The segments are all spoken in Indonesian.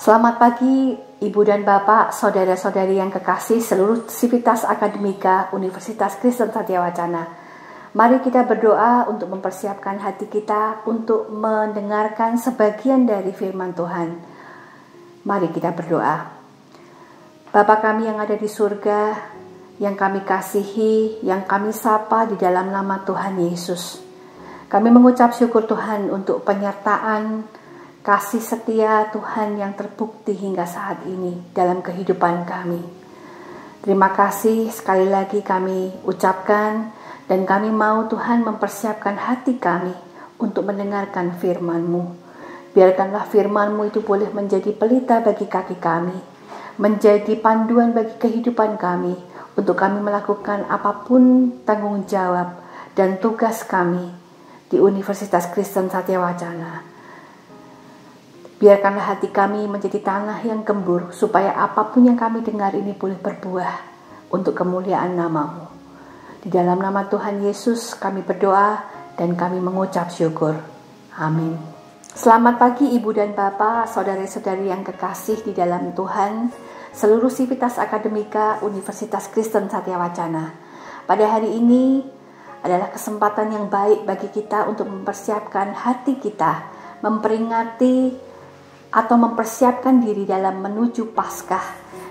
Selamat pagi Ibu dan Bapak, saudara-saudari yang kekasih seluruh Sivitas Akademika Universitas Kristen Satya Wacana. Mari kita berdoa untuk mempersiapkan hati kita untuk mendengarkan sebagian dari firman Tuhan. Mari kita berdoa. Bapa kami yang ada di surga, yang kami kasihi, yang kami sapa di dalam nama Tuhan Yesus. Kami mengucap syukur Tuhan untuk penyertaan kasih setia Tuhan yang terbukti hingga saat ini dalam kehidupan kami. Terima kasih sekali lagi kami ucapkan, dan kami mau Tuhan mempersiapkan hati kami untuk mendengarkan firman-Mu. Biarkanlah firman-Mu itu boleh menjadi pelita bagi kaki kami, menjadi panduan bagi kehidupan kami, untuk kami melakukan apapun tanggung jawab dan tugas kami di Universitas Kristen Satya Wacana. Biarkanlah hati kami menjadi tanah yang gembur, supaya apapun yang kami dengar ini boleh berbuah untuk kemuliaan nama-Mu. Di dalam nama Tuhan Yesus kami berdoa dan kami mengucap syukur. Amin. Selamat pagi Ibu dan Bapak, saudara-saudari yang kekasih di dalam Tuhan, seluruh Sivitas Akademika Universitas Kristen Satya Wacana. Pada hari ini adalah kesempatan yang baik bagi kita untuk mempersiapkan hati kita, memperingati atau mempersiapkan diri dalam menuju Paskah,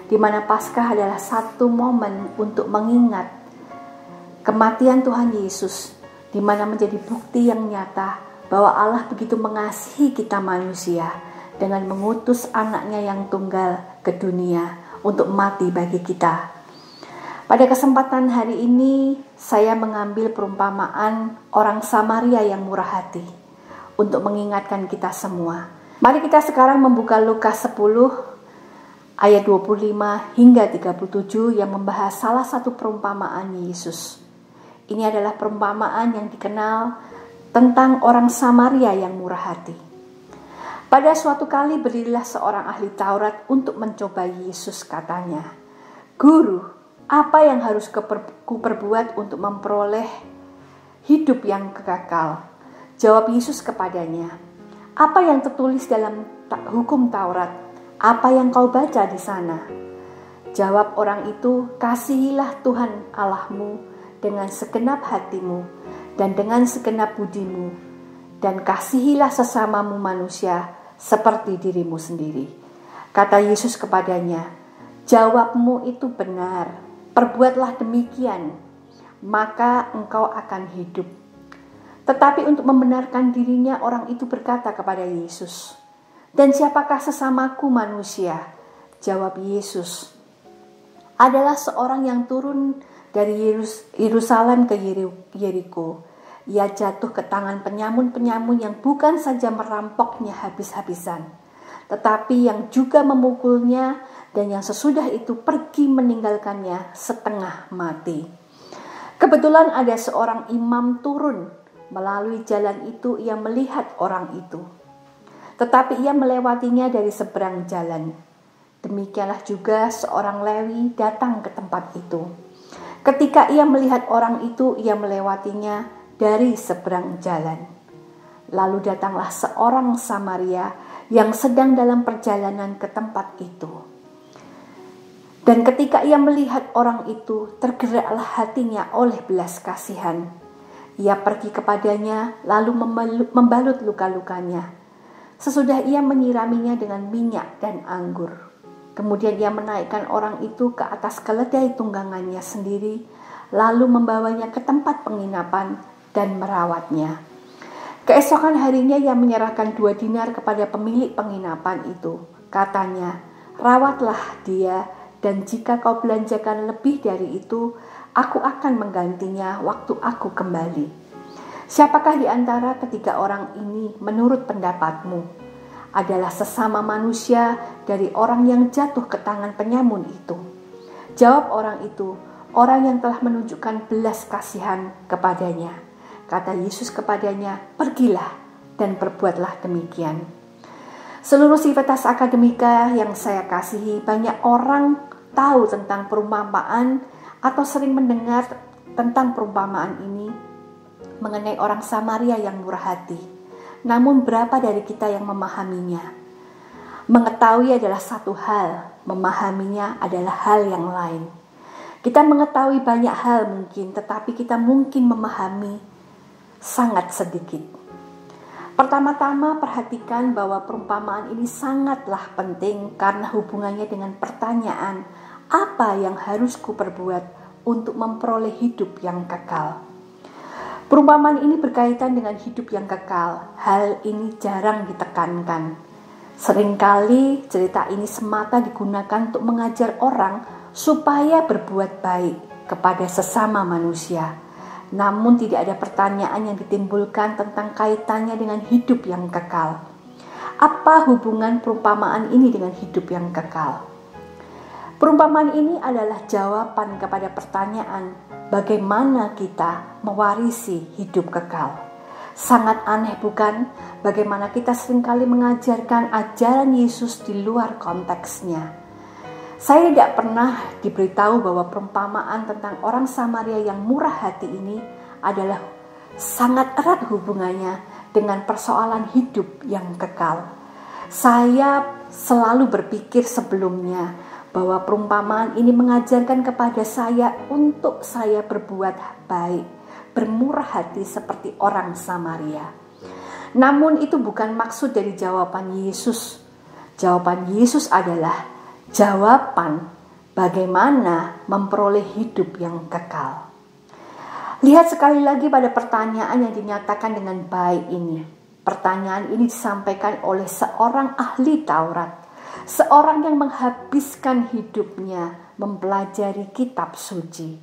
di mana Paskah adalah satu momen untuk mengingat kematian Tuhan Yesus, di mana menjadi bukti yang nyata bahwa Allah begitu mengasihi kita manusia dengan mengutus anaknya yang tunggal ke dunia untuk mati bagi kita. Pada kesempatan hari ini, saya mengambil perumpamaan orang Samaria yang murah hati untuk mengingatkan kita semua. Mari kita sekarang membuka Lukas 10 ayat 25 hingga 37 yang membahas salah satu perumpamaan Yesus. Ini adalah perumpamaan yang dikenal tentang orang Samaria yang murah hati. Pada suatu kali berdirilah seorang ahli Taurat untuk mencoba Yesus, katanya, "Guru, apa yang harus kuperbuat untuk memperoleh hidup yang kekal?" Jawab Yesus kepadanya, "Apa yang tertulis dalam hukum Taurat? Apa yang kau baca di sana?" Jawab orang itu, "Kasihilah Tuhan Allahmu dengan segenap hatimu dan dengan segenap budimu, dan kasihilah sesamamu manusia seperti dirimu sendiri." Kata Yesus kepadanya, "Jawabmu itu benar. Perbuatlah demikian, maka engkau akan hidup." Tetapi untuk membenarkan dirinya, orang itu berkata kepada Yesus, "Dan siapakah sesamaku manusia?" Jawab Yesus, "Adalah seorang yang turun dari Yerusalem ke Yeriko. Ia jatuh ke tangan penyamun-penyamun yang bukan saja merampoknya habis-habisan, tetapi yang juga memukulnya, dan yang sesudah itu pergi meninggalkannya setengah mati. Kebetulan ada seorang imam turun melalui jalan itu. Ia melihat orang itu, tetapi ia melewatinya dari seberang jalan. Demikianlah juga seorang Lewi datang ke tempat itu. Ketika ia melihat orang itu, ia melewatinya dari seberang jalan. Lalu datanglah seorang Samaria yang sedang dalam perjalanan ke tempat itu. Dan ketika ia melihat orang itu, tergeraklah hatinya oleh belas kasihan. Ia pergi kepadanya, lalu membalut luka-lukanya. Sesudah ia menyiraminya dengan minyak dan anggur. Kemudian ia menaikkan orang itu ke atas keledai tunggangannya sendiri, lalu membawanya ke tempat penginapan dan merawatnya. Keesokan harinya ia menyerahkan 2 dinar kepada pemilik penginapan itu. Katanya, "Rawatlah dia, dan jika kau belanjakan lebih dari itu, aku akan menggantinya waktu aku kembali." Siapakah di antara ketiga orang ini menurut pendapatmu adalah sesama manusia dari orang yang jatuh ke tangan penyamun itu? Jawab orang itu, "Orang yang telah menunjukkan belas kasihan kepadanya." Kata Yesus kepadanya, "Pergilah dan perbuatlah demikian." Seluruh Sivitas Akademika yang saya kasihi, banyak orang tahu tentang perumpamaan atau sering mendengar tentang perumpamaan ini mengenai orang Samaria yang murah hati. Namun berapa dari kita yang memahaminya? Mengetahui adalah satu hal, memahaminya adalah hal yang lain. Kita mengetahui banyak hal mungkin, tetapi kita mungkin memahami sangat sedikit. Pertama-tama perhatikan bahwa perumpamaan ini sangatlah penting karena hubungannya dengan pertanyaan, apa yang harus kuperbuat untuk memperoleh hidup yang kekal? Perumpamaan ini berkaitan dengan hidup yang kekal. Hal ini jarang ditekankan. Seringkali cerita ini semata digunakan untuk mengajar orang supaya berbuat baik kepada sesama manusia. Namun tidak ada pertanyaan yang ditimbulkan tentang kaitannya dengan hidup yang kekal. Apa hubungan perumpamaan ini dengan hidup yang kekal? Perumpamaan ini adalah jawaban kepada pertanyaan bagaimana kita mewarisi hidup kekal. Sangat aneh bukan? Bagaimana kita seringkali mengajarkan ajaran Yesus di luar konteksnya. Saya tidak pernah diberitahu bahwa perumpamaan tentang orang Samaria yang murah hati ini adalah sangat erat hubungannya dengan persoalan hidup yang kekal. Saya selalu berpikir sebelumnya bahwa perumpamaan ini mengajarkan kepada saya untuk saya berbuat baik, bermurah hati seperti orang Samaria. Namun itu bukan maksud dari jawaban Yesus. Jawaban Yesus adalah jawaban bagaimana memperoleh hidup yang kekal. Lihat sekali lagi pada pertanyaan yang dinyatakan dengan baik ini. Pertanyaan ini disampaikan oleh seorang ahli Taurat. Seorang yang menghabiskan hidupnya mempelajari kitab suci.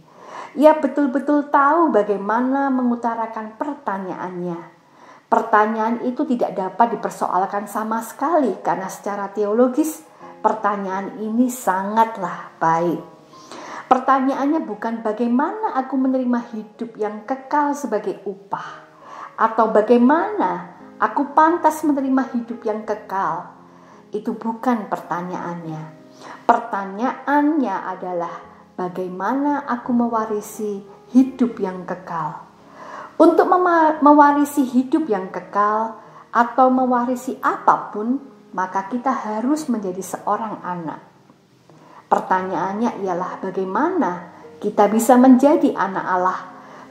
Ia betul-betul tahu bagaimana mengutarakan pertanyaannya. Pertanyaan itu tidak dapat dipersoalkan sama sekali karena secara teologis pertanyaan ini sangatlah baik. Pertanyaannya bukan bagaimana aku menerima hidup yang kekal sebagai upah, atau bagaimana aku pantas menerima hidup yang kekal. Itu bukan pertanyaannya. Pertanyaannya adalah bagaimana aku mewarisi hidup yang kekal. Untuk mewarisi hidup yang kekal atau mewarisi apapun, maka kita harus menjadi seorang anak. Pertanyaannya ialah bagaimana kita bisa menjadi anak Allah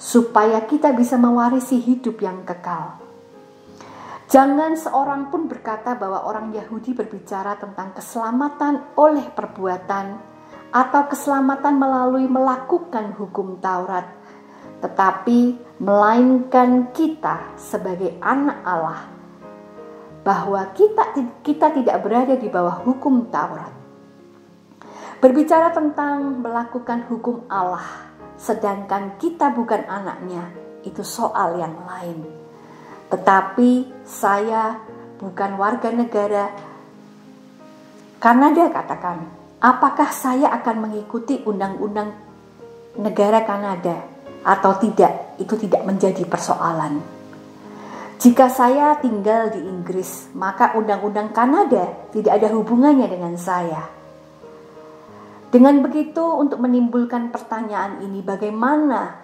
supaya kita bisa mewarisi hidup yang kekal. Jangan seorang pun berkata bahwa orang Yahudi berbicara tentang keselamatan oleh perbuatan atau keselamatan melalui melakukan hukum Taurat, tetapi melainkan kita sebagai anak Allah, bahwa kita tidak berada di bawah hukum Taurat. Berbicara tentang melakukan hukum Allah, sedangkan kita bukan anaknya, itu soal yang lain. Tetapi saya bukan warga negara Kanada, katakan. Apakah saya akan mengikuti undang-undang negara Kanada atau tidak? Itu tidak menjadi persoalan. Jika saya tinggal di Inggris, maka undang-undang Kanada tidak ada hubungannya dengan saya. Dengan begitu, untuk menimbulkan pertanyaan ini, bagaimana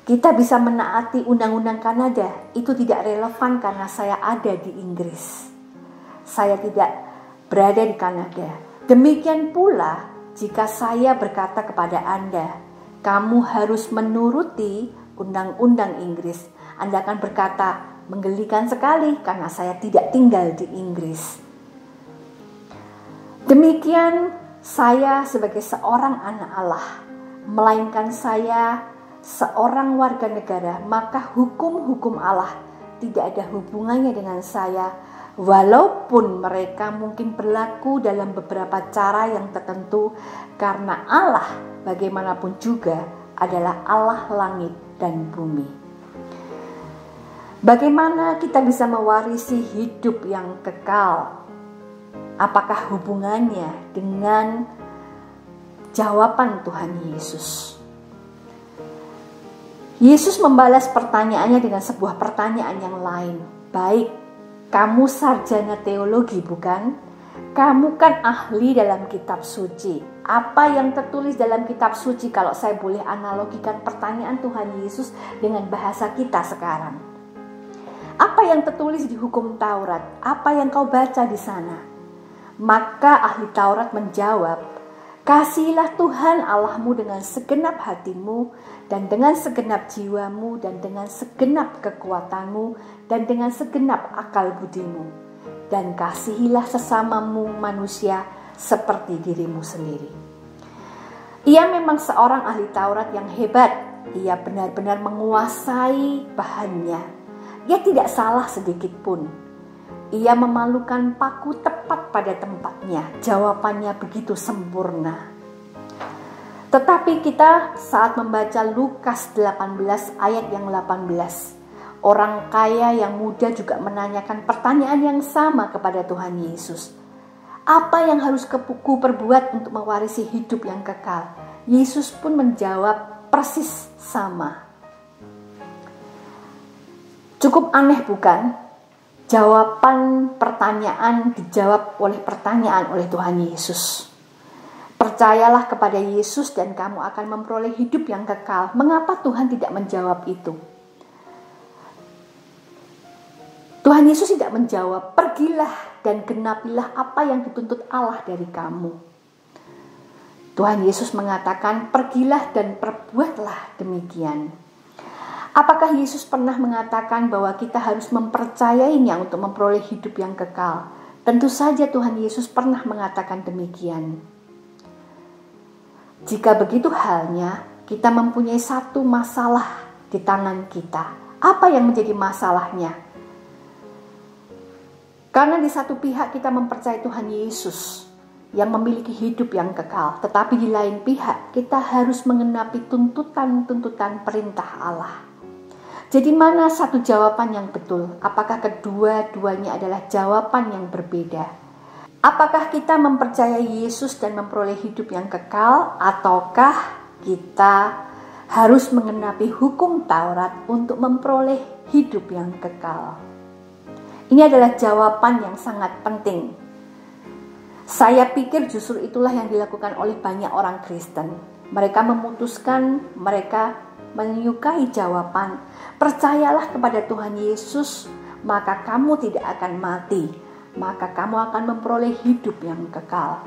kita bisa menaati undang-undang Kanada? Itu tidak relevan karena saya ada di Inggris. Saya tidak berada di Kanada. Demikian pula jika saya berkata kepada Anda, kamu harus menuruti undang-undang Inggris. Anda akan berkata, menggelikan sekali karena saya tidak tinggal di Inggris. Demikian saya sebagai seorang anak Allah, melainkan saya seorang warga negara, maka hukum-hukum Allah tidak ada hubungannya dengan saya, walaupun mereka mungkin berlaku dalam beberapa cara yang tertentu, karena Allah bagaimanapun juga adalah Allah langit dan bumi. Bagaimana kita bisa mewarisi hidup yang kekal? Apakah hubungannya dengan jawaban Tuhan Yesus? Yesus membalas pertanyaannya dengan sebuah pertanyaan yang lain. Baik, kamu sarjana teologi bukan? Kamu kan ahli dalam kitab suci. Apa yang tertulis dalam kitab suci, kalau saya boleh analogikan pertanyaan Tuhan Yesus dengan bahasa kita sekarang? Apa yang tertulis di hukum Taurat? Apa yang kau baca di sana? Maka ahli Taurat menjawab, "Kasihilah Tuhan Allahmu dengan segenap hatimu, dan dengan segenap jiwamu, dan dengan segenap kekuatanmu, dan dengan segenap akal budimu. Dan kasihilah sesamamu manusia seperti dirimu sendiri." Ia memang seorang ahli Taurat yang hebat. Ia benar-benar menguasai bahannya. Ia tidak salah sedikit pun. Ia memalukan paku tepat pada tempatnya. Jawabannya begitu sempurna. Tetapi kita saat membaca Lukas 18 ayat yang 18, orang kaya yang muda juga menanyakan pertanyaan yang sama kepada Tuhan Yesus. Apa yang harus ku perbuat untuk mewarisi hidup yang kekal? Yesus pun menjawab persis sama. Cukup aneh bukan? Jawaban pertanyaan dijawab oleh pertanyaan oleh Tuhan Yesus. Percayalah kepada Yesus dan kamu akan memperoleh hidup yang kekal. Mengapa Tuhan tidak menjawab itu? Tuhan Yesus tidak menjawab, "Pergilah dan genapilah apa yang dituntut Allah dari kamu." Tuhan Yesus mengatakan, "Pergilah dan perbuatlah demikian." Apakah Yesus pernah mengatakan bahwa kita harus mempercayainya untuk memperoleh hidup yang kekal? Tentu saja Tuhan Yesus pernah mengatakan demikian. Jika begitu halnya, kita mempunyai satu masalah di tangan kita. Apa yang menjadi masalahnya? Karena di satu pihak kita mempercayai Tuhan Yesus yang memiliki hidup yang kekal, tetapi di lain pihak kita harus mengenapi tuntutan-tuntutan perintah Allah. Jadi mana satu jawaban yang betul? Apakah kedua-duanya adalah jawaban yang berbeda? Apakah kita mempercayai Yesus dan memperoleh hidup yang kekal, ataukah kita harus mengenapi hukum Taurat untuk memperoleh hidup yang kekal? Ini adalah jawaban yang sangat penting. Saya pikir justru itulah yang dilakukan oleh banyak orang Kristen. Mereka memutuskan, mereka menyukai jawaban, "Percayalah kepada Tuhan Yesus, maka kamu tidak akan mati, maka kamu akan memperoleh hidup yang kekal."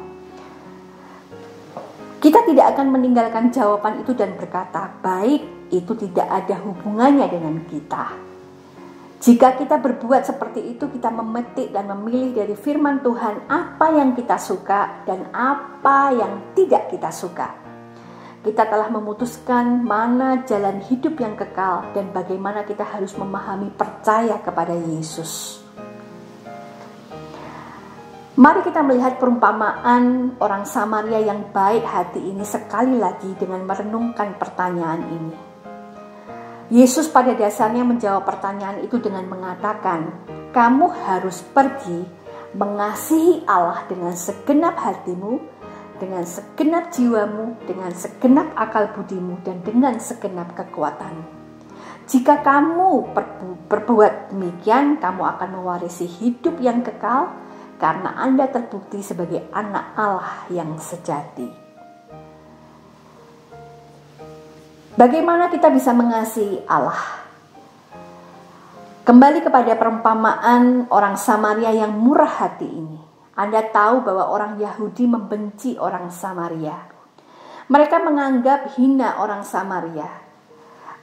Kita tidak akan meninggalkan jawaban itu dan berkata, "Baik, itu tidak ada hubungannya dengan kita." Jika kita berbuat seperti itu, kita memetik dan memilih dari firman Tuhan apa yang kita suka dan apa yang tidak kita suka. Kita telah memutuskan mana jalan hidup yang kekal dan bagaimana kita harus memahami percaya kepada Yesus. Mari kita melihat perumpamaan orang Samaria yang baik hati ini sekali lagi dengan merenungkan pertanyaan ini. Yesus pada dasarnya menjawab pertanyaan itu dengan mengatakan, "Kamu harus pergi mengasihi Allah dengan segenap hatimu, dengan segenap jiwamu, dengan segenap akal budimu, dan dengan segenap kekuatanmu. Jika kamu berbuat demikian, kamu akan mewarisi hidup yang kekal karena Anda terbukti sebagai anak Allah yang sejati." Bagaimana kita bisa mengasihi Allah? Kembali kepada perumpamaan orang Samaria yang murah hati ini. Anda tahu bahwa orang Yahudi membenci orang Samaria. Mereka menganggap hina orang Samaria.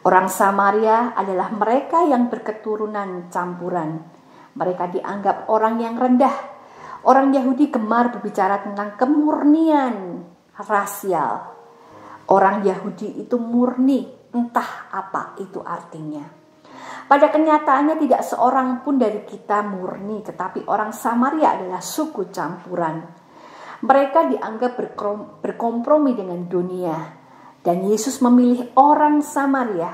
Orang Samaria adalah mereka yang berketurunan campuran. Mereka dianggap orang yang rendah. Orang Yahudi gemar berbicara tentang kemurnian rasial. Orang Yahudi itu murni, entah apa itu artinya. Pada kenyataannya tidak seorang pun dari kita murni, tetapi orang Samaria adalah suku campuran. Mereka dianggap berkompromi dengan dunia, dan Yesus memilih orang Samaria.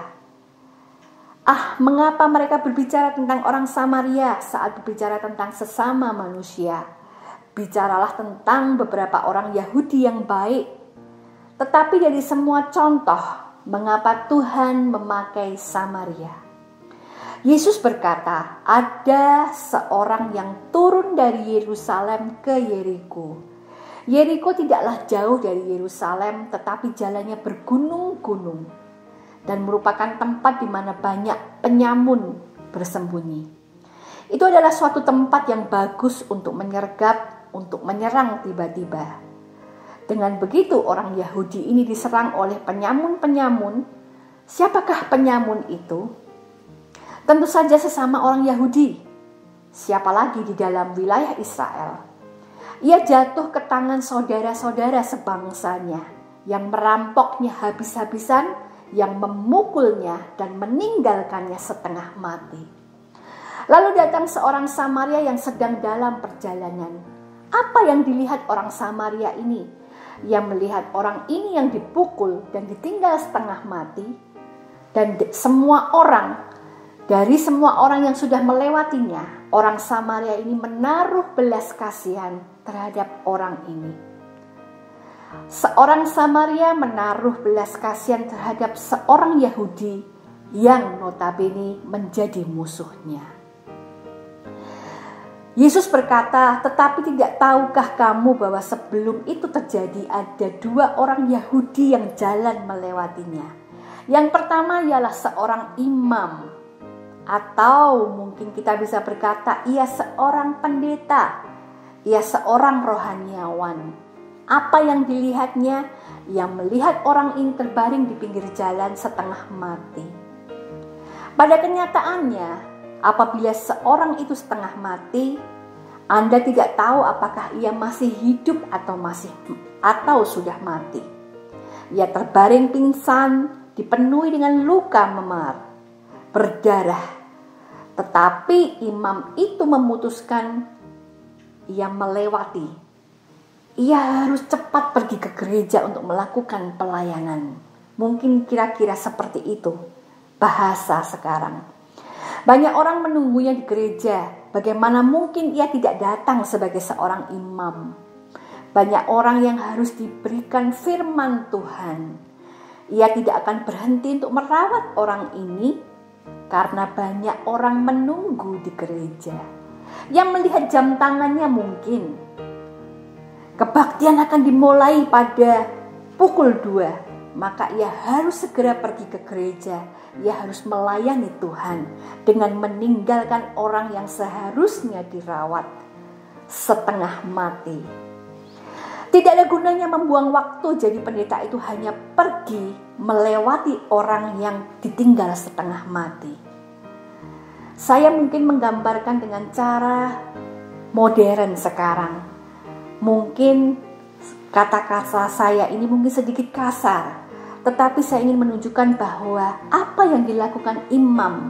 Mengapa mereka berbicara tentang orang Samaria saat berbicara tentang sesama manusia? Bicaralah tentang beberapa orang Yahudi yang baik. Tetapi dari semua contoh, mengapa Tuhan memakai Samaria? Yesus berkata, ada seorang yang turun dari Yerusalem ke Yeriko. Yeriko tidaklah jauh dari Yerusalem, tetapi jalannya bergunung-gunung dan merupakan tempat di mana banyak penyamun bersembunyi. Itu adalah suatu tempat yang bagus untuk menyergap untuk menyerang tiba-tiba. Dengan begitu orang Yahudi ini diserang oleh penyamun-penyamun. Siapakah penyamun itu? Tentu saja sesama orang Yahudi. Siapa lagi di dalam wilayah Israel? Ia jatuh ke tangan saudara-saudara sebangsanya yang merampoknya habis-habisan, yang memukulnya dan meninggalkannya setengah mati. Lalu datang seorang Samaria yang sedang dalam perjalanan. Apa yang dilihat orang Samaria ini? Ia melihat orang ini yang dipukul dan ditinggal setengah mati. Dan dari semua orang yang sudah melewatinya, orang Samaria ini menaruh belas kasihan terhadap orang ini. Seorang Samaria menaruh belas kasihan terhadap seorang Yahudi yang notabene menjadi musuhnya. Yesus berkata, "Tetapi tidak tahukah kamu bahwa sebelum itu terjadi ada dua orang Yahudi yang jalan melewatinya. Yang pertama ialah seorang imam, atau mungkin kita bisa berkata ia seorang pendeta, ia seorang rohaniawan. Apa yang dilihatnya? Ia melihat orang ini terbaring di pinggir jalan setengah mati. Pada kenyataannya, apabila seorang itu setengah mati, Anda tidak tahu apakah ia masih hidup atau sudah mati. Ia terbaring pingsan, dipenuhi dengan luka memar, berdarah. Tetapi imam itu memutuskan ia melewati. Ia harus cepat pergi ke gereja untuk melakukan pelayanan. Mungkin kira-kira seperti itu bahasa sekarang. Banyak orang menunggunya di gereja. Bagaimana mungkin ia tidak datang sebagai seorang imam? Banyak orang yang harus diberikan firman Tuhan. Ia tidak akan berhenti untuk merawat orang ini karena banyak orang menunggu di gereja. Yang melihat jam tangannya mungkin. Kebaktian akan dimulai pada pukul 2. Maka ia harus segera pergi ke gereja. Ia harus melayani Tuhan dengan meninggalkan orang yang seharusnya dirawat setengah mati. Tidak ada gunanya membuang waktu, jadi pendeta itu hanya pergi melewati orang yang ditinggal setengah mati. Saya mungkin menggambarkan dengan cara modern sekarang. Mungkin kata-kata saya ini mungkin sedikit kasar. Tetapi saya ingin menunjukkan bahwa apa yang dilakukan imam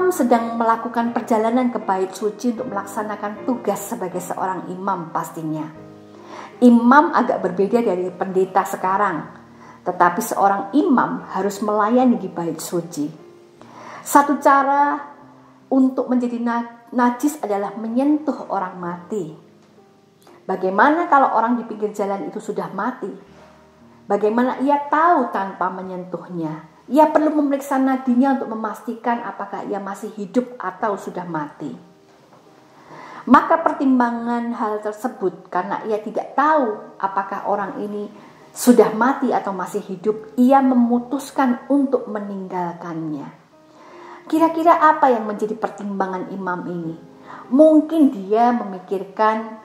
sedang melakukan perjalanan ke bait suci untuk melaksanakan tugas sebagai seorang imam pastinya. Imam agak berbeda dari pendeta sekarang, tetapi seorang imam harus melayani di bait suci. Satu cara untuk menjadi najis adalah menyentuh orang mati. Bagaimana kalau orang di pinggir jalan itu sudah mati? Bagaimana ia tahu tanpa menyentuhnya? Ia perlu memeriksa nadinya untuk memastikan apakah ia masih hidup atau sudah mati. Maka pertimbangan hal tersebut karena ia tidak tahu apakah orang ini sudah mati atau masih hidup, ia memutuskan untuk meninggalkannya. Kira-kira apa yang menjadi pertimbangan imam ini? Mungkin dia memikirkan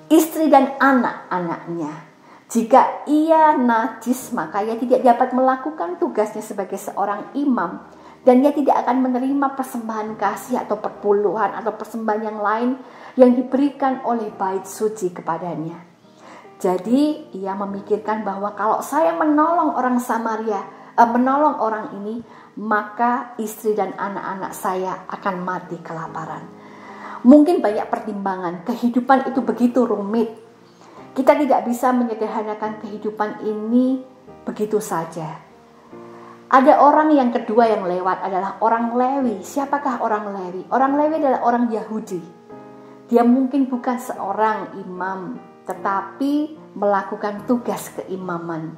istri dan anak-anaknya. Jika ia najis, maka ia tidak dapat melakukan tugasnya sebagai seorang imam. Dan ia tidak akan menerima persembahan kasih atau perpuluhan atau persembahan yang lain yang diberikan oleh bait suci kepadanya. Jadi ia memikirkan bahwa kalau saya menolong orang menolong orang ini, maka istri dan anak-anak saya akan mati kelaparan. Mungkin banyak pertimbangan, kehidupan itu begitu rumit. Kita tidak bisa menyederhanakan kehidupan ini begitu saja. Ada orang yang kedua yang lewat adalah orang Lewi. Siapakah orang Lewi? Orang Lewi adalah orang Yahudi. Dia mungkin bukan seorang imam, tetapi melakukan tugas keimaman.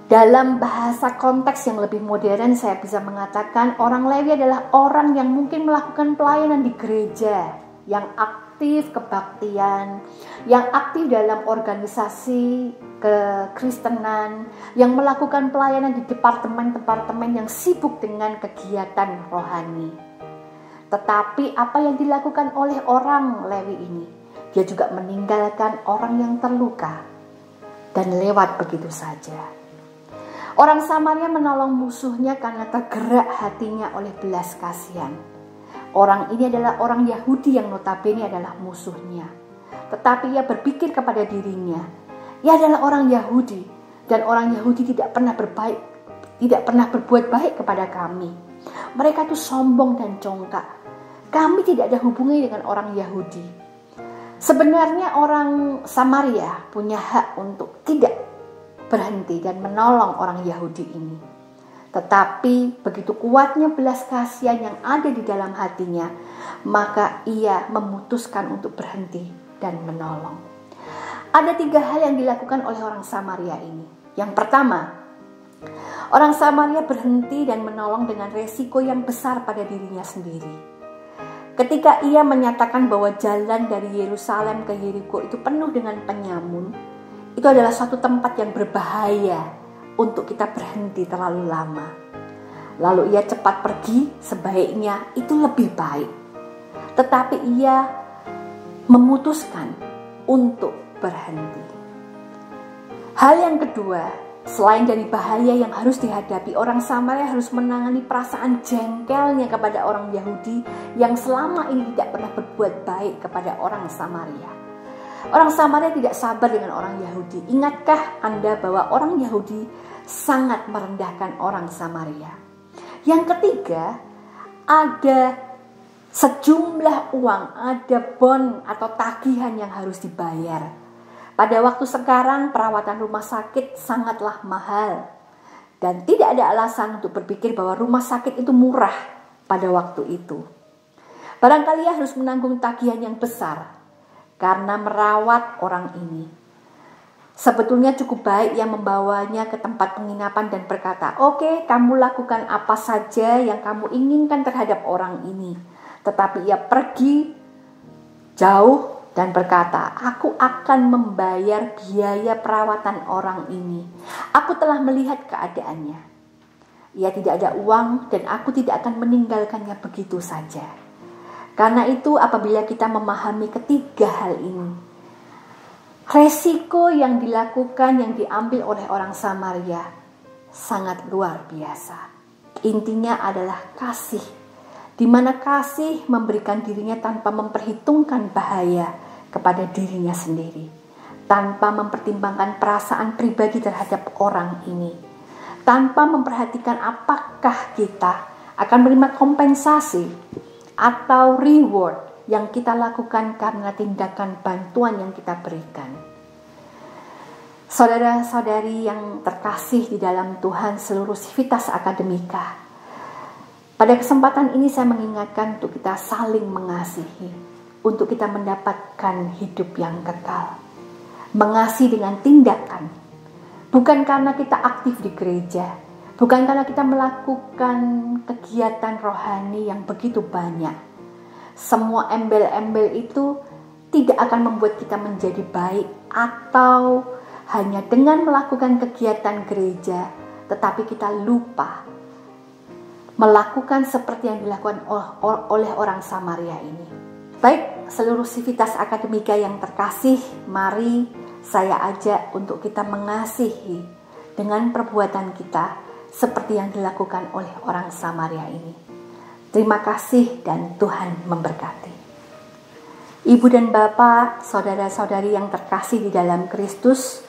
Dalam bahasa konteks yang lebih modern, saya bisa mengatakan orang Lewi adalah orang yang mungkin melakukan pelayanan di gereja, yang aktif kebaktian, yang aktif dalam organisasi kekristenan, yang melakukan pelayanan di departemen-departemen yang sibuk dengan kegiatan rohani. Tetapi apa yang dilakukan oleh orang Lewi ini? Dia juga meninggalkan orang yang terluka dan lewat begitu saja. Orang Samaria menolong musuhnya karena tergerak hatinya oleh belas kasihan. Orang ini adalah orang Yahudi yang notabene adalah musuhnya. Tetapi ia berpikir kepada dirinya, ia adalah orang Yahudi dan orang Yahudi tidak pernah berbuat baik kepada kami. Mereka itu sombong dan congkak. Kami tidak ada hubungannya dengan orang Yahudi. Sebenarnya orang Samaria punya hak untuk tidak berhenti dan menolong orang Yahudi ini. Tetapi begitu kuatnya belas kasihan yang ada di dalam hatinya, maka ia memutuskan untuk berhenti dan menolong. Ada 3 hal yang dilakukan oleh orang Samaria ini. Yang pertama, orang Samaria berhenti dan menolong dengan resiko yang besar pada dirinya sendiri. Ketika ia menyatakan bahwa jalan dari Yerusalem ke Yeriko itu penuh dengan penyamun, itu adalah suatu tempat yang berbahaya untuk kita berhenti terlalu lama. Lalu ia cepat pergi, sebaiknya itu lebih baik. Tetapi ia memutuskan untuk berhenti. Hal yang kedua, selain dari bahaya yang harus dihadapi, orang Samaria harus menangani perasaan jengkelnya kepada orang Yahudi yang selama ini tidak pernah berbuat baik kepada orang Samaria. Orang Samaria tidak sabar dengan orang Yahudi. Ingatkah Anda bahwa orang Yahudi sangat merendahkan orang Samaria? Yang ketiga, ada sejumlah uang, ada bon atau tagihan yang harus dibayar. Pada waktu sekarang perawatan rumah sakit sangatlah mahal dan tidak ada alasan untuk berpikir bahwa rumah sakit itu murah pada waktu itu. Barangkali harus menanggung tagihan yang besar karena merawat orang ini. Sebetulnya cukup baik yang membawanya ke tempat penginapan dan berkata, "Oke, kamu lakukan apa saja yang kamu inginkan terhadap orang ini." Tetapi ia pergi jauh dan berkata, "Aku akan membayar biaya perawatan orang ini. Aku telah melihat keadaannya. Ia tidak ada uang dan aku tidak akan meninggalkannya begitu saja." Karena itu apabila kita memahami ketiga hal ini, resiko yang dilakukan, yang diambil oleh orang Samaria sangat luar biasa. Intinya adalah kasih, di mana kasih memberikan dirinya tanpa memperhitungkan bahaya kepada dirinya sendiri, tanpa mempertimbangkan perasaan pribadi terhadap orang ini, tanpa memperhatikan apakah kita akan menerima kompensasi atau reward yang kita lakukan karena tindakan bantuan yang kita berikan. Saudara-saudari yang terkasih di dalam Tuhan seluruh Civitas Akademika, pada kesempatan ini saya mengingatkan untuk kita saling mengasihi, untuk kita mendapatkan hidup yang kekal. Mengasihi dengan tindakan, bukan karena kita aktif di gereja, bukan karena kita melakukan kegiatan rohani yang begitu banyak. Semua embel-embel itu tidak akan membuat kita menjadi baik, atau hanya dengan melakukan kegiatan gereja, tetapi kita lupa melakukan seperti yang dilakukan oleh orang Samaria ini. Baik, seluruh Civitas Akademika yang terkasih, mari saya ajak untuk kita mengasihi dengan perbuatan kita seperti yang dilakukan oleh orang Samaria ini. Terima kasih dan Tuhan memberkati. Ibu dan Bapak, saudara-saudari yang terkasih di dalam Kristus,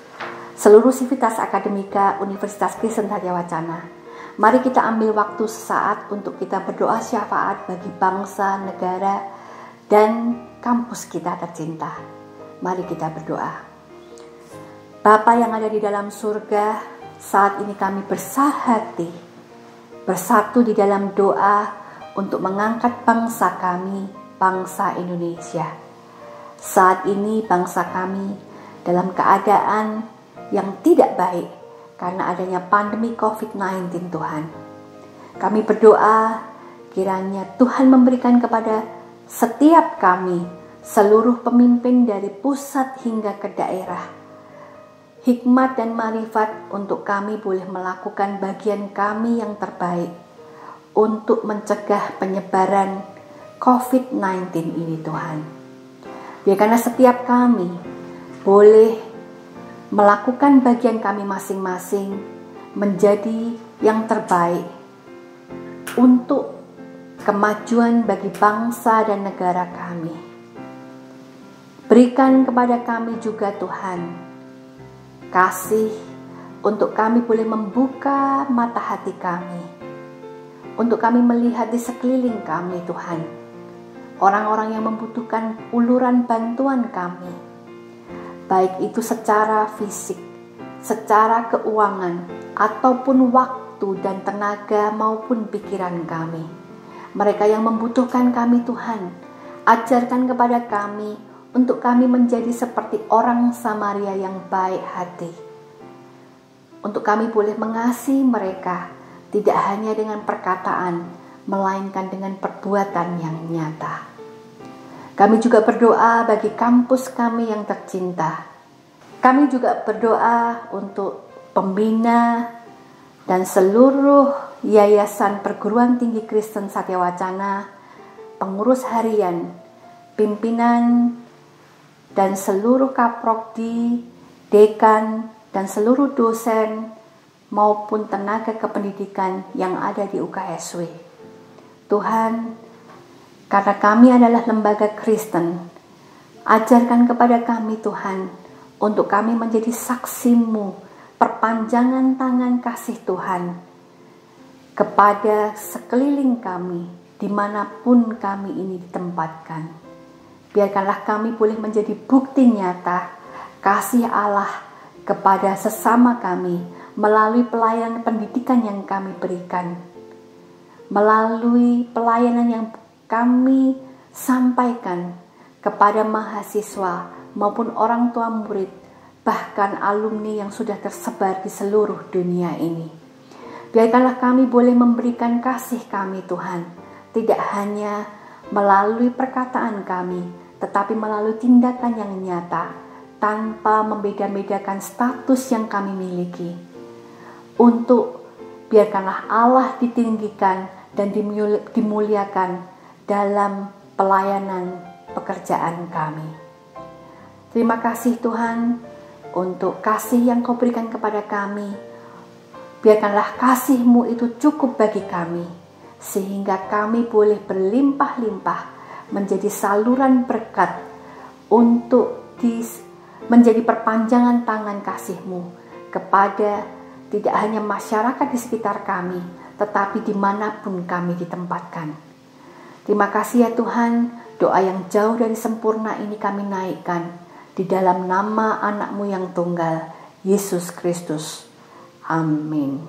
seluruh Civitas Akademika Universitas Kristen Satya Wacana, mari kita ambil waktu sesaat untuk kita berdoa syafaat bagi bangsa, negara, dan kampus kita tercinta. Mari kita berdoa. Bapa yang ada di dalam surga, saat ini kami bersahati, bersatu di dalam doa untuk mengangkat bangsa kami, bangsa Indonesia. Saat ini bangsa kami dalam keadaan yang tidak baik karena adanya pandemi COVID-19 Tuhan. Kami berdoa kiranya Tuhan memberikan kepada setiap kami, seluruh pemimpin dari pusat hingga ke daerah, hikmat dan marifat untuk kami boleh melakukan bagian kami yang terbaik untuk mencegah penyebaran COVID-19 ini Tuhan. Biarkanlah setiap kami boleh melakukan bagian kami masing-masing menjadi yang terbaik untuk kemajuan bagi bangsa dan negara kami. Berikan kepada kami juga Tuhan kasih untuk kami boleh membuka mata hati kami, untuk kami melihat di sekeliling kami Tuhan, orang-orang yang membutuhkan uluran bantuan kami, baik itu secara fisik, secara keuangan, ataupun waktu dan tenaga maupun pikiran kami. Mereka yang membutuhkan kami Tuhan, ajarkan kepada kami untuk kami menjadi seperti orang Samaria yang baik hati. Untuk kami boleh mengasihi mereka, tidak hanya dengan perkataan, melainkan dengan perbuatan yang nyata. Kami juga berdoa bagi kampus kami yang tercinta. Kami juga berdoa untuk pembina dan seluruh Yayasan Perguruan Tinggi Kristen Satya Wacana, pengurus harian, pimpinan, dan seluruh kaprodi, dekan, dan seluruh dosen maupun tenaga kependidikan yang ada di UKSW. Tuhan, karena kami adalah lembaga Kristen, ajarkan kepada kami Tuhan, untuk kami menjadi saksi-Mu, perpanjangan tangan kasih Tuhan, kepada sekeliling kami, dimanapun kami ini ditempatkan. Biarkanlah kami boleh menjadi bukti nyata kasih Allah kepada sesama kami melalui pelayanan pendidikan yang kami berikan, melalui pelayanan yang kami sampaikan kepada mahasiswa maupun orang tua murid, bahkan alumni yang sudah tersebar di seluruh dunia ini. Biarkanlah kami boleh memberikan kasih kami Tuhan, tidak hanya melalui perkataan kami, tetapi melalui tindakan yang nyata, tanpa membeda-bedakan status yang kami miliki. Untuk biarkanlah Allah ditinggikan dan dimuliakan dalam pelayanan pekerjaan kami. Terima kasih Tuhan untuk kasih yang Kau berikan kepada kami. Biarkanlah kasih-Mu itu cukup bagi kami, sehingga kami boleh berlimpah-limpah menjadi saluran berkat untuk menjadi perpanjangan tangan kasih-Mu kepada tidak hanya masyarakat di sekitar kami, tetapi dimanapun kami ditempatkan. Terima kasih ya Tuhan, doa yang jauh dari sempurna ini kami naikkan di dalam nama anak-Mu yang tunggal, Yesus Kristus. Amin.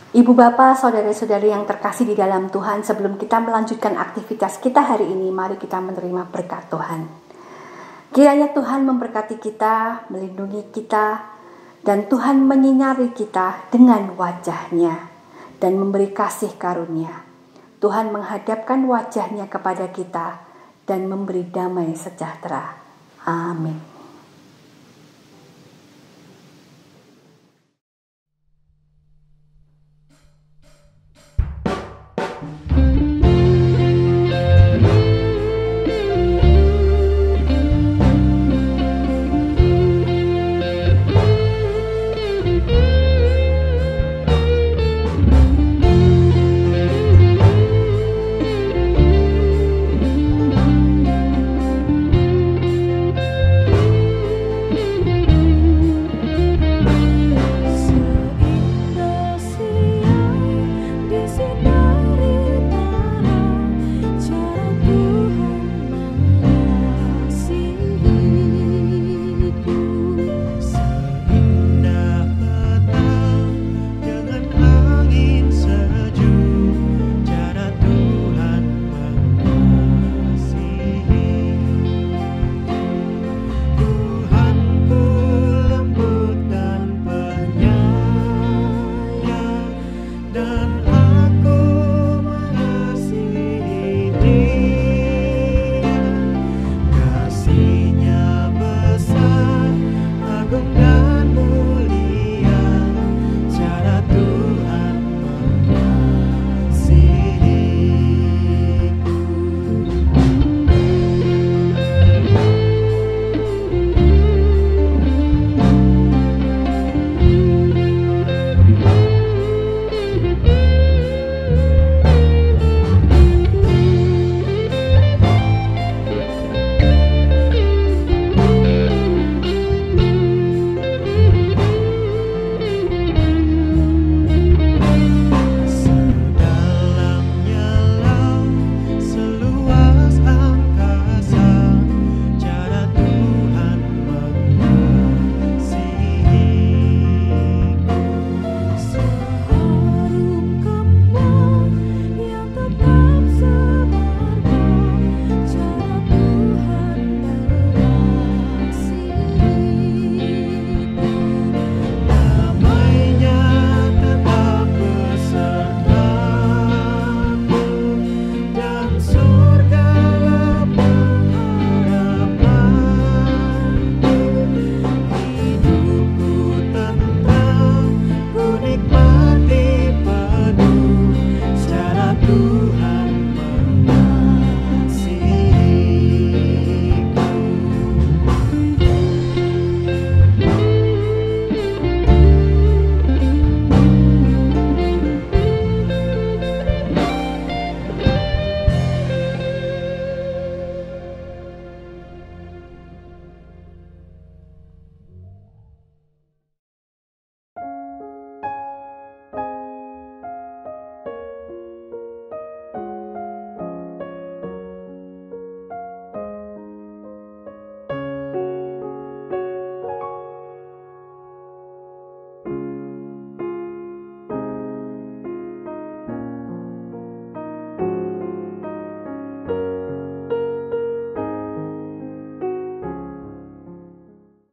Ibu bapak, saudara-saudari yang terkasih di dalam Tuhan, sebelum kita melanjutkan aktivitas kita hari ini, mari kita menerima berkat Tuhan. Kiranya Tuhan memberkati kita, melindungi kita, dan Tuhan menyinari kita dengan wajah-Nya dan memberi kasih karunia. Tuhan menghadapkan wajah-Nya kepada kita dan memberi damai sejahtera. Amin.